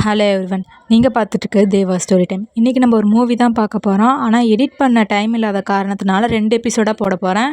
Hello everyone, நீங்கள் பார்த்துட்டு தேவா story time. இன்றைக்கி நம்ம ஒரு மூவி தான் பார்க்க போகிறோம். ஆனால் எடிட் பண்ண டைம் இல்லாத காரணத்தினால 2 எபிசோடாக போட போகிறேன்.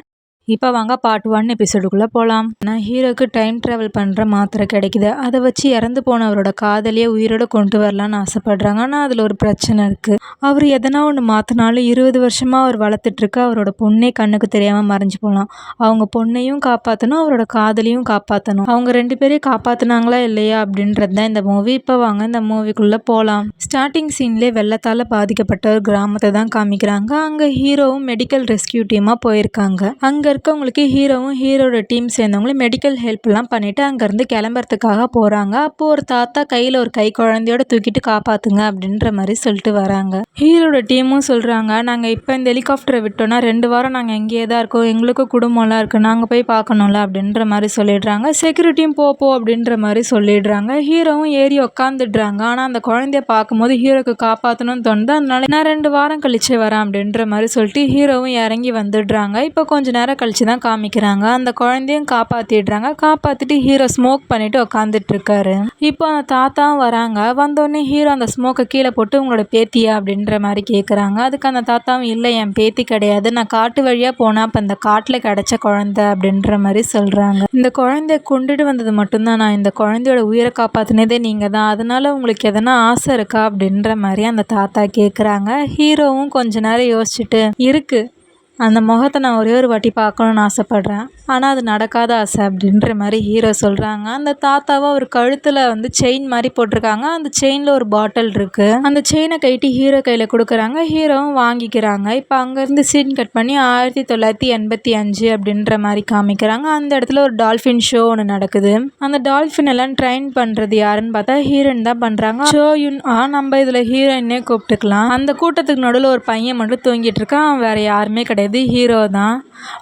இப்போ வாங்க பார்ட் 1 எபிசோடுக்குள்ளே போகலாம். ஆனால் ஹீரோக்கு டைம் ட்ராவல் பண்ணுற மாத்திரை கிடைக்குது. அதை வச்சு இறந்து போனவரோட காதலியை உயிரோடு கொண்டு வரலான்னு ஆசைப்படுறாங்க. ஆனால் அதில் ஒரு பிரச்சனை இருக்குது. அவர் எதனா ஒன்று மாற்றினாலும் 20 வருஷமாக அவர் வளர்த்துட்ருக்க அவரோட பொண்ணே கண்ணுக்கு தெரியாமல் மறைஞ்சு போகலாம். அவங்க பொண்ணையும் காப்பாற்றணும், அவரோட காதலியும் காப்பாற்றணும். அவங்க 2 பேரையும் காப்பாற்றினாங்களா இல்லையா அப்படின்றது தான் இந்த மூவி. இப்போ வாங்க இந்த மூவிக்குள்ளே போகலாம். ஸ்டார்டிங் சீன்லேயே வெள்ளத்தால் பாதிக்கப்பட்ட ஒரு கிராமத்தை தான் காமிக்கிறாங்க. அங்கே ஹீரோவும் மெடிக்கல் ரெஸ்கியூ டீமாக போயிருக்காங்க. அங்கே இருக்கவங்களுக்கு ஹீரோவும் ஹீரோட டீம் சேர்ந்தவங்களும் மெடிக்கல் ஹெல்ப்லாம் பண்ணிவிட்டு அங்கேருந்து கிளம்புறதுக்காக போகிறாங்க. அப்போது ஒரு தாத்தா கையில் ஒரு கை குழந்தையோட தூக்கிட்டு காப்பாற்றுங்க அப்படின்ற மாதிரி சொல்லிட்டு வராங்க. ஹீரோட டீமும் சொல்கிறாங்க, நாங்கள் இப்போ இந்த ஹெலிகாப்டரை விட்டோன்னா 2 வாரம் நாங்கள் எங்கேயே தான் இருக்கோம், எங்களுக்கும் குடும்பம்லாம் இருக்குது, நாங்கள் போய் பார்க்கணும்ல அப்படின்ற மாதிரி சொல்லிடுறாங்க. செக்யூரிட்டியும் போ அப்படின்ற மாதிரி சொல்லிடுறாங்க. ஹீரோவும் ஏறி உக்காந்துடுறாங்க. ஆனால் அந்த குழந்தைய பார்க்கும்போது ஹீரோக்கு காப்பாற்றணும்னு தோணுது. அதனால நான் 2 வாரம் கழிச்சு வரேன் அப்படின்ற மாதிரி சொல்லிட்டு ஹீரோவும் இறங்கி வந்துடுறாங்க. இப்போ கொஞ்சம் நேரம் கழிச்சு தான் காமிக்கிறாங்க. அந்த குழந்தையும் காப்பாற்றிடுறாங்க. காப்பாற்றிட்டு ஹீரோ ஸ்மோக் பண்ணிட்டு உக்காந்துட்டு இருக்காரு. இப்போ அந்த தாத்தாவும் வராங்க. வந்தோடனே ஹீரோ அந்த ஸ்மோக்கை கீழே போட்டு உங்களோட பேத்தியா அப்படின்ற மாதிரி கேட்குறாங்க. அதுக்கு அந்த தாத்தாவும் இல்லை, என் பேத்தி கிடையாது, நான் காட்டு வழியாக போனால் அப்போ இந்த காட்டில் கிடச்ச குழந்தை அப்படின்ற மாதிரி சொல்கிறாங்க. இந்த குழந்தைய கொண்டுட்டு வந்தது மட்டும்தான் நான், இந்த குழந்தையோட உயிரை காப்பாற்றினதே நீங்கள் தான், அதனால உங்களுக்கு எதனா ஆசை இருக்கா அப்படின்ற மாதிரி அந்த தாத்தா கேட்குறாங்க. ஹீரோவும் கொஞ்ச நேரம் யோசிச்சுட்டு, இருக்குது, அந்த முகத்தை நான் ஒரே ஒரு வாட்டி பார்க்கணுன்னு ஆசைப்பட்றேன், ஆனால் அது நடக்காத ஆசை அப்படின்ற மாதிரி ஹீரோ சொல்கிறாங்க. அந்த தாத்தாவை ஒரு கழுத்தில் செயின் மாதிரி போட்டிருக்காங்க. அந்த செயினில் ஒரு பாட்டில் இருக்குது. அந்த செயினை கைட்டி ஹீரோ கையில் கொடுக்குறாங்க. ஹீரோவும் வாங்கிக்கிறாங்க. இப்போ அங்கேருந்து சீன் கட் பண்ணி 1985 அப்படின்ற மாதிரி காமிக்கிறாங்க. அந்த இடத்துல ஒரு டால்ஃபின் ஷோ ஒன்று நடக்குது. அந்த டால்ஃபின் எல்லாம் ட்ரெயின் பண்ணுறது யாருன்னு பார்த்தா ஹீரோயின் தான் பண்ணுறாங்க. ஷோயுன் நம்ம இதில் ஹீரோயினே கூப்பிட்டுக்கலாம். அந்த கூட்டத்துக்கு நடுவில் ஒரு பையன் மட்டும் தூங்கிட்டு இருக்கான். அவன் வேறு யாருமே கிடையாது, ஹீரோ தான்.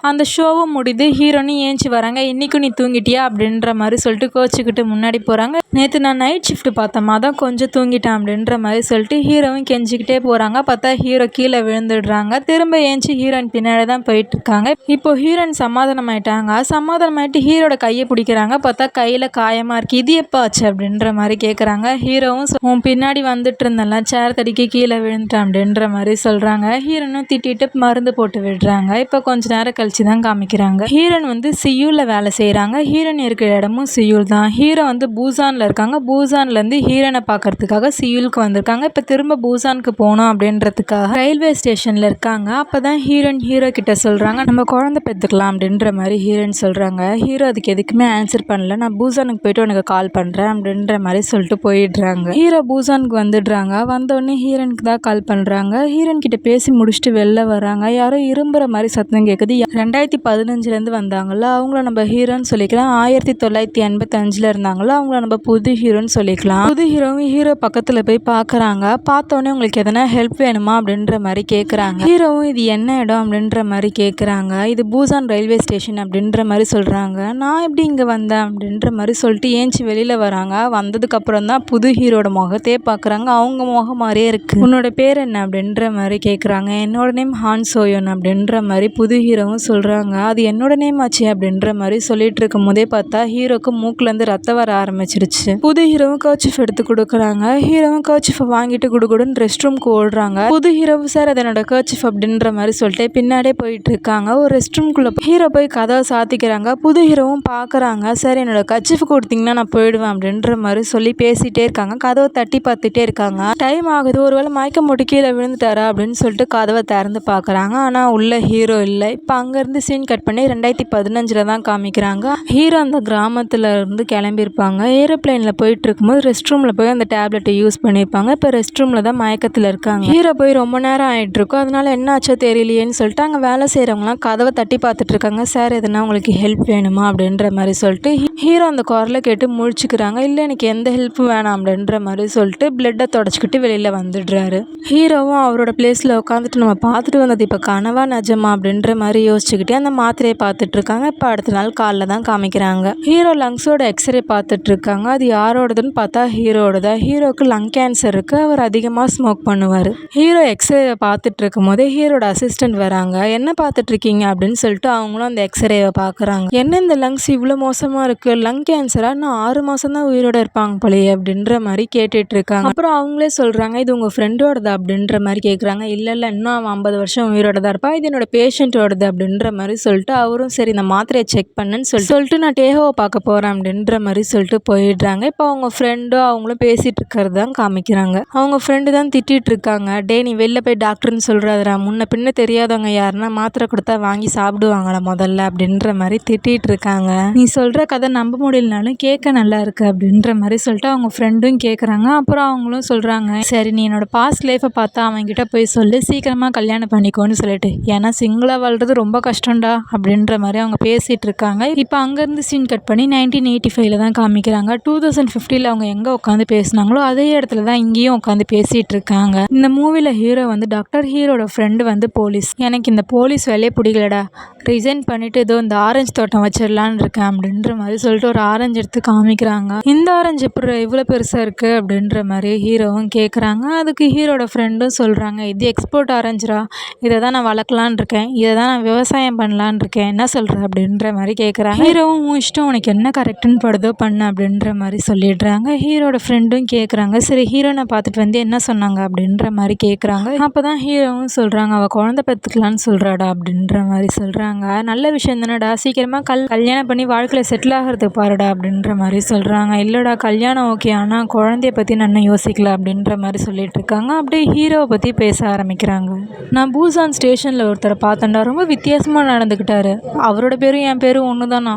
அந்த ஷோவும் முடியுது. ஹீரோனும் ஏஞ்சி வராங்க. இன்றைக்கும் நீ தூங்கிட்டியா அப்படின்ற மாதிரி சொல்லிட்டு கோச்சிக்கிட்டு முன்னாடி போகிறாங்க. நேற்று நான் நைட் ஷிஃப்ட் பார்த்தோமா தான் கொஞ்சம் தூங்கிட்டேன் அப்படின்ற மாதிரி சொல்லிட்டு ஹீரோவும் கெஞ்சிக்கிட்டே போகிறாங்க. பார்த்தா ஹீரோ கீழே விழுந்துடுறாங்க. திரும்ப ஏஞ்சி ஹீரோயின் பின்னாடி தான் போயிட்டு இருக்காங்க. இப்போ ஹீரோயின் சமாதானம் ஆகிட்டு ஹீரோட கையை பிடிக்கிறாங்க. பார்த்தா கையில் காயமாக இருக்குது. இது எப்போ ஆச்சு அப்படின்ற மாதிரி கேட்குறாங்க. ஹீரோவும் உன் பின்னாடி வந்துட்டு இருந்தேன்ல, சேர் தடிக்க கீழே விழுந்துட்டேன் அப்படின்ற மாதிரி சொல்கிறாங்க. ஹீரோனும் திட்டிட்டு மருந்து போட்டு விடுறாங்க. இப்போ கொஞ்ச நேரம் கழிச்சு தான் காமிக்கிறாங்க. ஹீரோன் சியூலில் வேலை செய்கிறாங்க. ஹீரோன் இருக்கிற இடமும் சியூல் தான். ஹீரோ பூசானில் இருக்காங்க. பூசான்லேருந்து ஹீரோனை பார்க்கறதுக்காக சியூலுக்கு வந்திருக்காங்க. இப்போ திரும்ப பூசானுக்கு போகணும் அப்படின்றதுக்காக ரயில்வே ஸ்டேஷனில் இருக்காங்க. அப்போ தான் ஹீரோ கிட்ட சொல்கிறாங்க, நம்ம குழந்தை பெற்றுக்கலாம் அப்படின்ற மாதிரி ஹீரோயின் சொல்கிறாங்க. ஹீரோ அதுக்கு எதுக்குமே ஆன்சர் பண்ணல. நான் பூசானுக்கு போயிட்டு உனக்கு கால் பண்ணுறேன் அப்படின்ற மாதிரி சொல்லிட்டு போயிடுறாங்க. ஹீரோ பூசானுக்கு வந்துடுறாங்க. வந்தோடனே ஹீரோனுக்கு தான் கால் பண்ணுறாங்க. ஹீரோயின் கிட்ட பேசி முடிச்சுட்டு வெளில வராங்க. யாரோ இரும்புற மாதிரி சத்தம் கேட்குது. 2015 வந்தாங்களா, அவங்கள நம்ம ஹீரோன்னு சொல்லிக்கலாம். 1985 இருந்தாங்களா, அவங்கள நம்ம புது ஹீரோன்னு சொல்லிக்கலாம். புது ஹீரோவும் ஹீரோ பக்கத்தில் போய் பார்க்குறாங்க. பார்த்தோன்னே உங்களுக்கு எதனா ஹெல்ப் வேணுமா அப்படின்ற மாதிரி கேட்குறாங்க. ஹீரோவும் இது என்ன இடம் அப்படின்ற மாதிரி கேட்குறாங்க. இது பூசான் ரயில்வே ஸ்டேஷன் அப்படின்ற மாதிரி சொல்கிறாங்க. நான் எப்படி இங்கே வந்தேன் அப்படின்ற மாதிரி சொல்லிட்டு ஏஞ்சி வெளியில் வராங்க. வந்ததுக்கப்புறம் தான் புது ஹீரோட முகத்தையே பார்க்குறாங்க. அவங்க முகம் மாதிரியே இருக்குது. உன்னோட பேர் என்ன அப்படின்ற மாதிரி கேட்குறாங்க. என்னோட நேம் ஹான் சோயோன் அப்படின்ற மாதிரி புது ஹீரோவும் சொல்கிறாங்க. அது என்னோட நேம் ஆச்சு அப்படின்ற மாதிரி சொல்லிட்டு இருக்கும் போதே பார்த்தா ஹீரோக்கு மூக்குலேருந்து ரத்தம் வர ஆரம்பிச்சிருச்சு. புது ஹீரோவும் கர்ச்சிஃப் எடுத்து கொடுக்குறாங்க. ஹீரோவும் கர்ச்சிஃபை வாங்கிட்டு குடுகுடுன்னு ரெஸ்ட் ரூம்க்கு ஓடுறாங்க. புது ஹீரோவும் சார் அது என்னோட கர்ச்சிஃப் அப்படின்ற மாதிரி சொல்லிட்டு பின்னாடியே போயிட்டு இருக்காங்க. ஒரு ரெஸ்ட் ரூம்குள்ளே ஹீரோ போய் கதவை சாத்திக்கிறாங்க. புது ஹீரோவும் பார்க்குறாங்க. சார் என்னோட கர்ச்சிஃப் கொடுத்தீங்கன்னா நான் போயிடுவேன் அப்படின்ற மாதிரி சொல்லி பேசிகிட்டே இருக்காங்க. கதவை தட்டி பார்த்துட்டே இருக்காங்க. டைம் ஆகுது, ஒருவேளை மயக்கம் போட்டு கீழே விழுந்துட்டாரா அப்படின்னு சொல்லிட்டு கதவை திறந்து பார்க்குறாங்க. ஆனால் உள்ள ஹீரோ இல்லை. இப்போ அங்கேருந்து சீன் கட் பண்ணி 2015 தான் காமிக்கிறாங்க. ஹீரோ அந்த கிராமத்தில் இருந்து கிளம்பியிருப்பாங்க. ஏரோப்ளைனில் போயிட்டு இருக்கும்போது ரெஸ்ட் ரூமில் போய் அந்த டேப்லெட்டை யூஸ் பண்ணியிருப்பாங்க. இப்போ ரெஸ்ட் ரூமில் தான் மயக்கத்தில் இருக்காங்க. ஹீரோ போய் ரொம்ப நேரம் ஆகிட்டு இருக்கும். அதனால என்ன ஆச்சோ தெரியலையேன்னு சொல்லிட்டு அங்கே வேலை செய்கிறவங்களாம் கதவை தட்டி பார்த்துட்டு இருக்காங்க. சார் எதுனா உங்களுக்கு ஹெல்ப் வேணுமா அப்படின்ற மாதிரி சொல்லிட்டு ஹீரோ அந்த குரலை கேட்டு முழிச்சுக்கிறாங்க. இல்லை எனக்கு எந்த ஹெல்ப்பும் வேணாம் அப்படின்ற மாதிரி சொல்லிட்டு பிளட்டை தொடச்சிக்கிட்டு வெளியில் வந்துடுறாரு. ஹீரோவும் அவரோட பிளேஸில் உட்காந்துட்டு நம்ம பார்த்துட்டு வந்தது இப்போ கனவாக நிஜமா அப்படின்ற மாதிரி யோசிச்சுக்கிட்டே அந்த மாத்திரையை பார்த்துட்டு இருக்காங்க. இப்போ அடுத்த நாள் காலைல தான் காமிக்கிறாங்க. ஹீரோ லங்ஸோட எக்ஸ்ரே பார்த்துட்டு இருக்காங்க. அது யாரோடதுன்னு பார்த்தா ஹீரோடது. ஹீரோக்கு லங் கேன்சர் இருக்குது. அவர் அதிகமாக ஸ்மோக் பண்ணுவார். ஹீரோ எக்ஸ்ரேவை பார்த்துட்டு இருக்கும் போதே ஹீரோட அசிஸ்டன்ட் வராங்க. என்ன பார்த்துட்டு இருக்கீங்க அப்படின்னு சொல்லிட்டு அவங்களும் அந்த எக்ஸ்ரேவை பார்க்குறாங்க. என்ன இந்த லங்ஸ் இவ்வளோ மோசமாக இருக்குது, லங் கேன்சரா, இன்னும் 6 மாதம் தான் உயிரோட இருப்பாங்க போலயே அப்படின்ற மாதிரி கேட்டுட்டு இருக்காங்க. அப்புறம் அவங்களே சொல்கிறாங்க, இது உங்கள் ஃப்ரெண்டோடது அப்படின்ற மாதிரி கேட்குறாங்க. இல்லை இன்னும் அவன் 50 வருஷம் உயிரோட தான் இருப்பான், இது என்னோட பேஷண்ட்டோடது அப்படின்ற மாதிரி சொல்லிட்டு அவரும் சரி இந்த மாத்திரையை செக் பண்ணுன்னு சொல்லிட்டு நான் டேஹோவை பார்க்க போகிறேன் அப்படின்ற மாதிரி சொல்லிட்டு போயிடுறாங்க. இப்போ அவங்க ஃப்ரெண்டோ அவங்களும் பேசிகிட்டு இருக்கிறது தான் காமிக்கிறாங்க. அவங்க ஃப்ரெண்டு தான் திட்டிகிட்டு இருக்காங்க. டே நீ வெளில போய் டாக்டர்னு சொல்கிறாதரா, முன்ன பின்ன தெரியாதவங்க யாருன்னா மாத்திரை கொடுத்தா வாங்கி சாப்பிடுவாங்களா முதல்ல அப்படின்ற மாதிரி திட்டிகிட்டு இருக்காங்க. நீ சொல்கிற கதை நம்ப முடியலனாலும் கேட்க நல்லா இருக்குது அப்படின்ற மாதிரி சொல்லிட்டு அவங்க ஃப்ரெண்டும் கேட்குறாங்க. அப்புறம் அவங்களும் சொல்கிறாங்க, சரி நீ என்னோட பாஸ்ட் லைஃப்பை பார்த்தா அவங்ககிட்ட போய் சொல்லி சீக்கிரமாக கல்யாணம் பண்ணிக்கோன்னு சொல்லிட்டு, ஏன்னா சிங்கிளாக வாழ்றது ரொம்ப கஷ்டம்டா அப்படின்ற மாதிரி அவங்க பேசிகிட்டு இருக்காங்க. இப்போ அங்கேருந்து சீன் கட் பண்ணி 1985 தான் காமிக்கிறாங்க. 2050 அவங்க எங்கே உட்காந்து பேசினாங்களோ அதே இடத்துல தான் இங்கேயும் உட்காந்து பேசிகிட்டு இருக்காங்க. இந்த மூவியில் ஹீரோ வந்து டாக்டர், ஹீரோட ஃப்ரெண்டு வந்து போலீஸ். எனக்கு இந்த போலீஸ் வேலையே பிடிக்கலடா, ரிசைன் பண்ணிவிட்டு ஏதோ இந்த ஆரஞ்சு தோட்டம் வச்சிடலான்னு இருக்கேன் அப்படின்ற மாதிரி சொல்லிட்டு ஒரு ஆரஞ்சு எடுத்து காமிக்கிறாங்க. இந்த ஆரஞ்சு எப்படி இவ்வளோ பெருசாக இருக்குது அப்படின்ற மாதிரி ஹீரோவும் கேட்குறாங்க. அதுக்கு ஹீரோட ஃப்ரெண்டும் சொல்கிறாங்க, இது எக்ஸ்போர்ட் ஆரஞ்சுரா, இதை தான் நான் வளர்க்கலான் இருக்கேன், இதை தான் நான் விவசாயம் பண்ணலான் இருக்கேன், என்ன சொல்கிற அப்படின்ற மாதிரி கேட்குறாங்க. ஹீரோவும் உன் இஷ்டம், உனக்கு என்ன கரெக்டுன்னு படுதோ பண்ணு அப்படின்ற மாதிரி சொல்லிடுறாங்க. ஹீரோட ஃப்ரெண்டும் கேட்குறாங்க, சரி ஹீரோனை பார்த்துட்டு வந்து என்ன சொன்னாங்க அப்படின்ற மாதிரி கேட்குறாங்க. அப்போ தான் ஹீரோவும் சொல்கிறாங்க, அவள் குழந்தை பெற்றுக்கலான்னு சொல்கிறாடா அப்படின்ற மாதிரி சொல்கிறாங்க. நல்ல விஷயம் தானடா, சீக்கிரமாக கல்யாணம் பண்ணி வாழ்க்கையில் செட்டில் ஆகிறதுக்கு பாருடா அப்படின்ற மாதிரி சொல்கிறாங்க. இல்லைடா கல்யாணம் ஓகே, ஆனால் குழந்தைய பற்றி நான் யோசிக்கல அப்படின்ற மாதிரி சொல்லிட்டு இருக்காங்க. அப்படியே ஹீரோவை பற்றி பேச ஆரம்பிக்கிறாங்க. நான் பூசான் ஸ்டேஷனில் ஒருத்தரை பார்த்தேன்டா, ரொம்ப வித்தியாசமாக நடந்துக்கிட்டாரு, அவரோட பேரும் என் பேரும் ஒன்று தானா,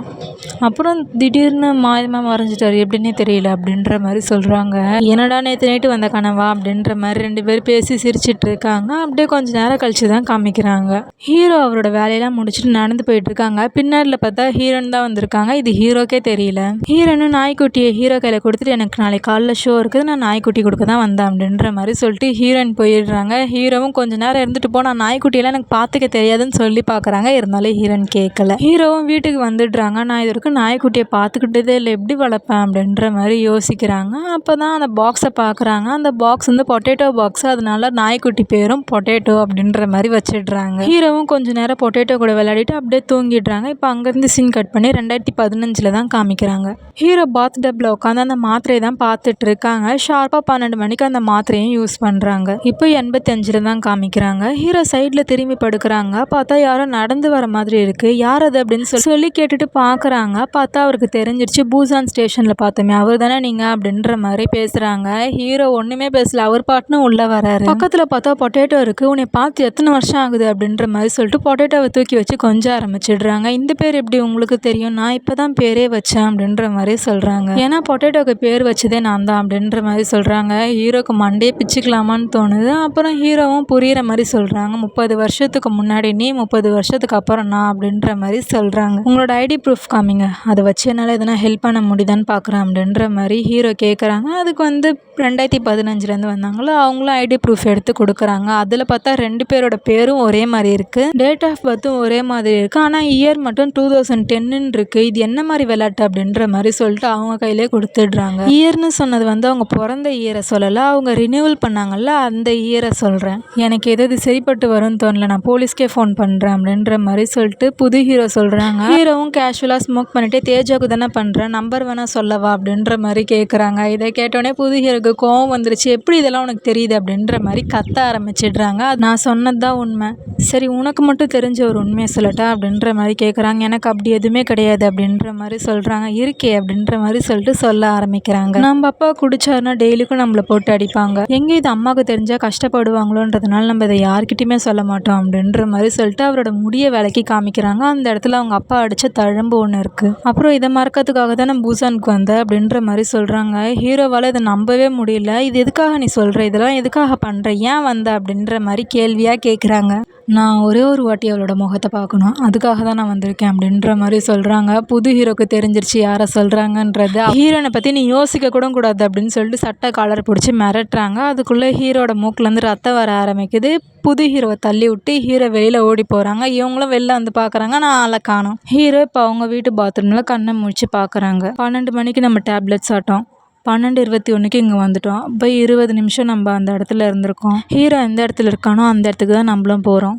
அப்புறம் திடீர்னு மாயமாக மறைஞ்சிட்டாரு, எப்படின்னே தெரியல அப்படின்ற மாதிரி சொல்கிறாங்க. என்னடா நேற்று நைட்டு வந்த கனவா அப்படின்ற மாதிரி 2 பேர் பேசி சிரிச்சிட்டு இருக்காங்க. அப்படியே கொஞ்சம் நேரம் கழிச்சு தான் காமிக்கிறாங்க. ஹீரோ அவரோட வேலையெல்லாம் முடிச்சுட்டு நடந்து போயிட்டு இருக்காங்க. பின்னாடியில் பார்த்தா ஹீரோன் தான் வந்திருக்காங்க. இது ஹீரோக்கே தெரியல. ஹீரோனும் நாய்க்குட்டியை ஹீரோ கையில் கொடுத்துட்டு, எனக்கு நாளைக்கு காலைல ஷோ இருக்குது, நான் நாய்க்குட்டி கொடுக்க தான் வந்தேன் அப்படின்ற மாதிரி சொல்லிட்டு ஹீரோயின் போயிடுறாங்க. ஹீரோவும் கொஞ்சம் நேரம் இருந்துட்டு போனால் நாய்க்குட்டியெல்லாம் எனக்கு பார்த்துக்க தெரியாதுன்னு சொல்லி பார்க்குறாங்க. இருந்தாலும் ஹீரோயின் கேட்கல. ஹீரோவும் வீட்டுக்கு வந்துடுறாங்க. நான் இது வரைக்கும் நாய்க்குட்டியை பார்த்துக்கிட்டதே இல்லை, எப்படி வளர்ப்பேன் அப்படின்ற மாதிரி யோசிக்கிறாங்க. அப்போ தான் அந்த பாக்ஸை பார்க்குறாங்க. அந்த பாக்ஸ் வந்து பொட்டேட்டோ பாக்ஸ், அதனால நாய்க்குட்டி பேரும் பொட்டேட்டோ அப்படின்ற மாதிரி வச்சிடுறாங்க. ஹீரோவும் கொஞ்சம் நேரம் பொட்டேட்டோ கூட விளையாடிட்டு அப்படியே தூங்கிடுறாங்க. இப்போ அங்கேருந்து சீன் கட் பண்ணி 2015 தான் காமிக்கிறாங்க. ஹீரோ பாத் டப்பில் உட்காந்து அந்த மாத்திரையை தான் பார்த்துட்டு இருக்காங்க. ஷார்ப்பாக 12 மணிக்கு அந்த மாத்திரையும் யூஸ் பண்ணுறாங்க. இப்போ 85 தான் காமிக்கிறாங்க. ஹீரோ சைடில் திரும்பி படுக்கிறாங்க. பார்த்தா யாரோ நடந்து வர மாதிரி இருக்குது, யார் அது அப்படின்னு சொல்லி கேட்டுட்டு பார்க்குறாங்க. பார்த்தா அவருக்கு தெரிஞ்சிருச்சு, பூசான் ஸ்டேஷனில் பார்த்தோமே அவர் தானே நீங்கள் அப்படின்ற மாதிரி பேசுகிறாங்க. ஹீரோ ஒன்றுமே பேசல, அவர் பாட்டுன்னு உள்ளே வராரு. பக்கத்தில் பார்த்தா பொட்டேட்டோ இருக்குது. உன்னை பார்த்து எத்தனை வருஷம் ஆகுது அப்படின்ற மாதிரி சொல்லிட்டு பொட்டேட்டோவை தூக்கி வச்சு கொஞ்சம் ஆரம்பிச்சிடுறாங்க. இந்த பேர் எப்படி உங்களுக்கு தெரியும், நான் இப்போ தான் பேரே வச்சேன் அப்படின்ற மாதிரி சொல்கிறாங்க. ஏன்னா பொட்டேட்டோக்கு பேர் வச்சதே நான் தான் அப்படின்ற மாதிரி சொல்கிறாங்க. ஹீரோக்கு மண்டே பிச்சுக்கலாமான்னு தோணுது. அப்புறம் ஹீரோவும் புரிகிற மாதிரி சொல்கிறாங்க, 30 வருஷத்துக்கு முன்னாடி நீ, 30 வருஷத்துக்கு அப்புறம் நான் அப்படின்ற மாதிரி சொல்கிறாங்க. உங்களோட ஐடி ப்ரூஃப் காமிங்க, அதை வச்சு என்னால் எதனா ஹெல்ப் பண்ண முடியுதான்னு பார்க்குறேன் அப்படின்ற மாதிரி ஹீரோ கேட்குறாங்க. அதுக்கு வந்து 2015 வந்தாங்களோ அவங்களும் ஐடி ப்ரூஃப் எடுத்து கொடுக்குறாங்க. அதில் பார்த்தா 2 பேரோட பேரும் ஒரே மாதிரி இருக்குது, டேட் ஆஃப் பர்த்தும் ஒரே மாதிரி இருக்குது, ஆனால் இயர் மட்டும் 2010 இருக்குது. இது என்ன மாதிரி விளையாட்டு அப்படின்ற மாதிரி சொல்லிட்டு அவங்க கையிலே கொடுத்துடுறாங்க. இயர்னு சொன்னது வந்து அவங்க பிறந்த இயரை சொல்லலை, அவங்க ரினியூவல் பண்ணாங்கல்ல அந்த இயரை சொல்கிறேன். எனக்கு எது சரிப்பட்டு வரும்னு தோணல, நான் போலீஸ்க்கே ஃபோன் பண்ணுறேன் அப்படின்ற மாதிரி சொல்லிட்டு புது ஹீரோ சொல்கிறாங்க. ஹீரோவும் கேஷுவலாக ஸ்மோக் பண்ணிட்டு, தேஜாவுக்கு தானே பண்ணுறேன், நம்பர் வேணால் சொல்லவா அப்படின்ற மாதிரி கேட்குறாங்க. இதை கேட்டோடனே புது ஹீரோக்கு கோவம் வந்துருச்சு, எப்படி இதெல்லாம் உனக்கு தெரியுது அப்படின்ற மாதிரி கத்த ஆரம்பிச்சிடுறாங்க. நான் சொன்னது தான் உண்மை, சரி உனக்கு மட்டும் தெரிஞ்ச ஒரு உண்மையை சொல்லட்டா அப்படின்ற மாதிரி கேட்குறாங்க. எனக்கு அப்படி எதுவுமே கிடையாது அப்படின்ற மாதிரி சொல்கிறாங்க. இருக்கே அப்படின்ற மாதிரி சொல்லிட்டு சொல்ல ஆரம்பிக்கிறாங்க. நம்ம அப்பா குடிச்சாருன்னா டெய்லிக்கும் நம்மளை போட்டு அடிப்பாங்க, எங்கே இது அம்மாவுக்கு தெரிஞ்சால் கஷ்டப்படுவாங்களோன்றதுனால நம்ம இதை யார்கிட்டையுமே சொல்ல மாட்டோம் அப்படின்ற மாதிரி சொல்லிட்டு அவரோட முடிய விலைக்கு காமிக்கிறாங்க. அந்த இடத்துல அவங்க அப்பா அடித்த தழும்பு ஒன்று இருக்குது. அப்புறம் இதை மறக்கிறதுக்காக தான் நான் பூசானுக்கு வந்தேன் அப்படின்ற மாதிரி சொல்கிறாங்க. ஹீரோவால் இதை நம்பவே முடியல. இது எதுக்காக நீ சொல்கிற, இதெல்லாம் எதுக்காக பண்ணுற, ஏன் வந்த அப்படின்ற மாதிரி கேள்வியாக கேட்குறாங்க. நான் ஒரே ஒரு வாட்டி அவளோட முகத்தை பார்க்கணும், அதுக்காக தான் நான் வந்திருக்கேன் அப்படின்ற மாதிரி சொல்கிறாங்க. புது ஹீரோக்கு தெரிஞ்சிருச்சு யாரை சொல்கிறாங்கன்றது. ஹீரோனை பற்றி நீ யோசிக்க கூட கூடாது அப்படின்னு சொல்லிட்டு சட்டை காலர் பிடிச்சி மிரட்டுறாங்க. அதுக்குள்ளே ஹீரோட மூக்கிலேருந்து ரத்தம் வர ஆரம்பிக்குது. புது ஹீரோவை தள்ளி விட்டு ஹீரோ வெளியில் ஓடி போகிறாங்க. இவங்களும் வெளில வந்து பார்க்குறாங்க, நான் ஆளை காணோம். ஹீரோ இப்போ அவங்க வீட்டு பாத்ரூமில் கண்ணை முழிச்சு பார்க்குறாங்க. 12 மணிக்கு நம்ம டேப்லெட்ஸ் ஆட்டோம், 12:21க்கு இங்கே வந்துட்டோம். இப்போ 20 நிமிஷம் நம்ம அந்த இடத்துல இருந்திருக்கோம். ஹீரோ எந்த இடத்துல இருக்கானோ அந்த இடத்துக்கு தான் நம்மளும் போகிறோம்.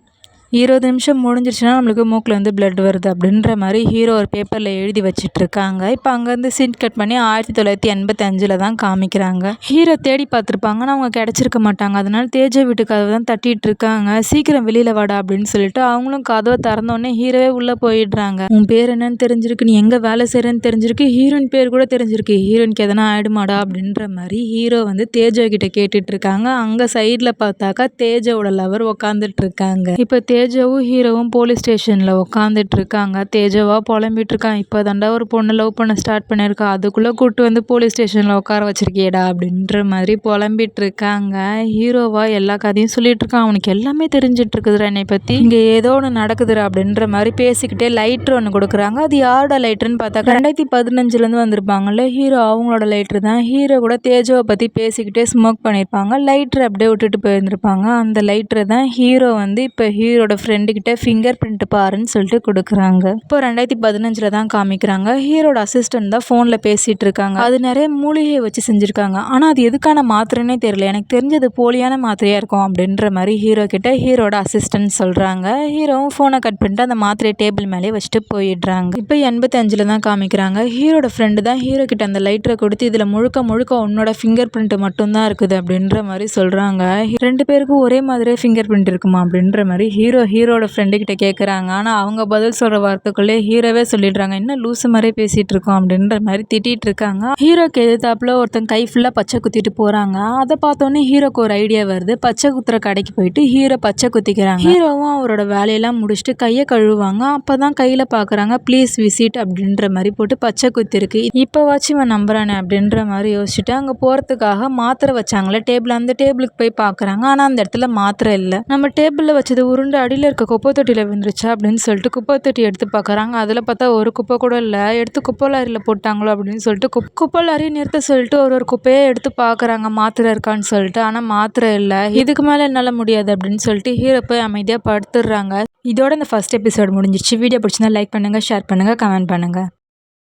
20 நிமிஷம் முடிஞ்சிருச்சுன்னா நம்மளுக்கு மூக்கிலேருந்து பிளட் வருது அப்படின்ற மாதிரி ஹீரோ ஒரு பேப்பரில் எழுதி வச்சிட்ருக்காங்க. இப்போ அங்கேருந்து சீன் கட் பண்ணி 1985 தான் காமிக்கிறாங்க. ஹீரோ தேடி பார்த்துருப்பாங்க, ஆனால் அவங்க கிடச்சிருக்க மாட்டாங்க. அதனால தேஜ வீட்டு கதவை தான் தட்டிகிட்டு இருக்காங்க. சீக்கிரம் வெளியில் வாடா அப்படின்னு சொல்லிட்டு அவங்களும் கதவை திறந்தோடனே ஹீரோவே உள்ளே போயிடுறாங்க. உன் பேர் என்னன்னு தெரிஞ்சிருக்கு, நீ எங்கே வேலை செய்கிறேன்னு தெரிஞ்சிருக்கு, ஹீரோயின் பேர் கூட தெரிஞ்சிருக்கு, ஹீரோயினுக்கு எதனா ஆயிடுமாடா அப்படின்ற மாதிரி ஹீரோ வந்து தேஜா கிட்ட கேட்டுட்டு இருக்காங்க. அங்கே சைடில் பார்த்தாக்கா தேஜாவோட லவர் உக்காந்துட்டு இருக்காங்க. இப்போ தேஜாவும் ஹீரோவும் போலீஸ் ஸ்டேஷனில் உட்காந்துட்டு இருக்காங்க. தேஜாவா புலம்பிட்டு இருக்கான், இப்போ தாண்டா ஒரு பொண்ணு லவ் பண்ண ஸ்டார்ட் பண்ணியிருக்கா, அதுக்குள்ளே கூப்பிட்டு வந்து போலீஸ் ஸ்டேஷனில் உட்கார வச்சிருக்கியேடா அப்படின்ற மாதிரி புலம்பிட்டு இருக்காங்க. ஹீரோவா எல்லா கதையும் சொல்லிட்டு இருக்கான், அவனுக்கு எல்லாமே தெரிஞ்சிட்டு இருக்குதுடா என்னை பற்றி, இங்கே ஏதோ ஒன்று நடக்குதுடா அப்படின்ற மாதிரி பேசிக்கிட்டே லைட்ரு ஒன்று கொடுக்குறாங்க. அது யாரோட லைட்ருன்னு பார்த்தா 2015 வந்திருப்பாங்கல்ல ஹீரோ, அவங்களோட லைட்ரு தான். ஹீரோ கூட தேஜாவை பற்றி பேசிக்கிட்டே ஸ்மோக் பண்ணியிருப்பாங்க. லைட்ரு அப்படியே விட்டுட்டு போயிருந்திருப்பாங்க. அந்த லைட்ரு தான் ஹீரோ வந்து இப்போ ஹீரோட ஃப்ரெண்டுக்கிட்ட ஃபிங்கர் பிரிண்ட் பாருன்னு சொல்லிட்டு கொடுக்குறாங்க. இப்போ 2015 தான் காமிக்கிறாங்க. ஹீரோட அசிஸ்டன்ட் தான் ஃபோனில் பேசிகிட்டு இருக்காங்க. அது நிறைய மூலிகையை வச்சு செஞ்சுருக்காங்க, ஆனால் அது எதுக்கான மாத்திரைன்னே தெரியல, எனக்கு தெரிஞ்சது போலியான மாத்திரையாக இருக்கும் அப்படின்ற மாதிரி ஹீரோ கிட்ட ஹீரோட அசிஸ்டன்ட் சொல்கிறாங்க. ஹீரோவும் ஃபோனை கட் பண்ணிட்டு அந்த மாத்திரையை டேபிள் மேலே வச்சுட்டு போயிடுறாங்க. இப்போ 85 தான் காமிக்கிறாங்க. ஹீரோட ஃப்ரெண்டு தான் ஹீரோ கிட்ட அந்த லைட்டரை கொடுத்து இதில் முழுக்க முழுக்க உன்னோட ஃபிங்கர் பிரிண்ட் மட்டும்தான் இருக்குது அப்படின்ற மாதிரி சொல்கிறாங்க. 2 பேருக்கும் ஒரே மாதிரியே ஃபிங்கர் பிரிண்ட் இருக்குமா அப்படின்ற மாதிரி ஹீரோட ஃப்ரெண்டுக்கிட்ட கேட்குறாங்க. ஆனால் அவங்க பதில் சொல்கிற வார்த்தைக்குள்ளே ஹீரோவே சொல்லிடுறாங்க, இன்னும் லூசு மாதிரி பேசிகிட்டு இருக்கோம் அப்படின்ற மாதிரி திட்டிகிட்டு இருக்காங்க. ஹீரோக்கு எதிர்த்தாப்புல ஒருத்தன் கை ஃபுல்லாக பச்சை குத்திட்டு போகிறாங்க. அதை பார்த்தோன்னே ஹீரோக்கு ஒரு ஐடியா வருது. பச்சை குத்துற கடைக்கு போயிட்டு ஹீரோ பச்சை குத்திக்கிறாங்க. ஹீரோவும் அவரோட வேலையெல்லாம் முடிச்சுட்டு கையை கழுவுவாங்க. அப்போ தான் கையில் பார்க்குறாங்க ப்ளீஸ் விசிட் அப்படின்ற மாதிரி போட்டு பச்சை குத்திருக்கு. இப்போவாச்சும் இவன் நம்புறானே அப்படின்ற மாதிரி யோசிச்சுட்டு அங்கே போகிறதுக்காக மாத்திரை வச்சாங்களே டேபிள், அந்த டேபிளுக்கு போய் பார்க்குறாங்க. ஆனால் அந்த இடத்துல மாத்திரை இல்லை. நம்ம டேபிளில் வச்சது உருண்டு அடியில் இருக்க குப்பை தொட்டியில் விழுந்துருச்சா அப்படின்னு சொல்லிட்டு குப்பை தொட்டி எடுத்து பார்க்குறாங்க. அதில் பார்த்தா ஒரு குப்பை கூட இல்லை. எடுத்து குப்பை லாரியில் போட்டாங்களோ அப்படின்னு சொல்லிட்டு குப்பை லாரியை நிறுத்த சொல்லிட்டு ஒரு குப்பையே எடுத்து பார்க்குறாங்க மாத்திரை இருக்கான்னு சொல்லிட்டு. ஆனால் மாத்திரை இல்லை. இதுக்கு மேலே என்னால் முடியாது அப்படின்னு சொல்லிட்டு ஹீரோ போய் அமைதியாக படுத்துடுறாங்க. இதோட இந்த ஃபர்ஸ்ட் எபிசோட் முடிஞ்சிச்சு. வீடியோ பிடிச்சிருந்தா லைக் பண்ணுங்கள், ஷேர் பண்ணுங்கள், கமெண்ட் பண்ணுங்கள்.